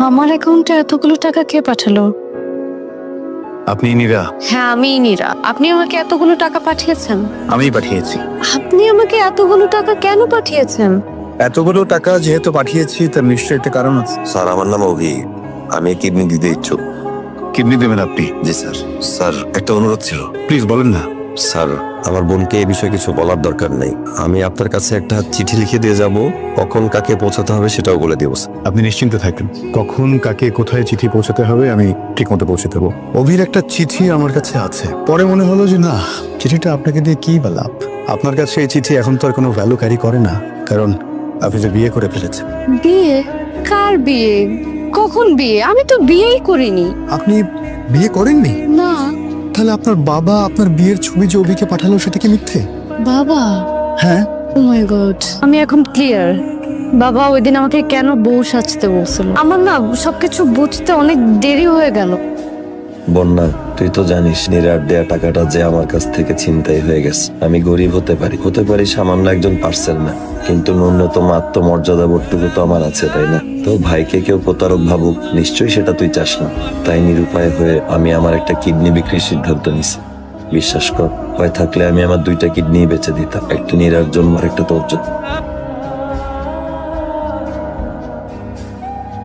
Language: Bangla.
আমার অ্যাকাউন্টে এতগুলো টাকা কে পাঠালো? আপনি নীরা? হ্যাঁ, আমি নীরা। আপনি আমাকে এতগুলো টাকা পাঠিয়েছেন? আমিই পাঠিয়েছি। আপনি আমাকে এতগুলো টাকা কেন পাঠিয়েছেন? এতগুলো টাকা যেহেতু পাঠিয়েছি তার নিশ্চয়ই একটা কারণ আছে। স্যার, আমার নাম অভি। আমি কিডনি দিতে ইচ্ছুক। কিডনি দেবেন আপনি? জি স্যার। স্যার, একটা অনুরোধ ছিল। প্লিজ বলেন না। স্যার, আমার বোনকে এই বিষয়ে কিছু বলার দরকার নেই। আমি আপনার কাছে একটা চিঠি লিখে দিয়ে যাব, কখন কাকে পৌঁছাতে হবে সেটাও বলে দিব স্যার। আপনি নিশ্চিন্ত থাকেন, কখন কাকে কোথায় চিঠি পৌঁছাতে হবে আমি ঠিক মতো পৌঁছে দেবো। অভির একটা চিঠি আমার কাছে আছে, পরে মনে হলো যে না, চিঠিটা আপনাকে দিয়ে কি বা লাভ। আপনার কাছে এই চিঠি এখন তো আর কোনো ভ্যালু ক্যারি করে না, কারণ আপনি যে বিয়ে করে ফেলেছেন। বিয়ে? কার বিয়ে? কখন বিয়ে? আমি তো বিয়েই করিনি। আপনি বিয়ে করেননি? না। তাহলে আপনার বাবা আপনার বিয়ের ছবি যে অভিকে পাঠালো সেটা কি মিথ্যে? বাবা? হ্যাঁ। ও মাই গড, আমি এখন ক্লিয়ার। বাবা ওই দিন আমাকে কেন বউ সাজতে বলছিল, আমার না সবকিছু বুঝতে অনেক দেরি হয়ে গেল। বন্যা, তুই তো জানিস নীরার দেয়া টাকাটা যে আমার কাছ থেকে ছিনতাই হয়ে গেছে। আমি গরিব হতে পারি সামান্য একজন পার্সেল না, কিন্তু ন্যূনতম আত্মমর্যাদা বোধটুকু তো আমার আছে, তাই না? তো ভাইকে কেউ প্রতারক ভাবুক, নিশ্চয়ই সেটা তুই চাস না। তাই নিরুপায় হয়ে আমি আমার একটা কিডনি বিক্রির সিদ্ধান্ত নিছি। বিশ্বাস কর, ভয় থাকলে আমি আমার 2টা কিডনি বেচে দিতাম, একটা নীরার জন্য আর একটা তোর জন্য।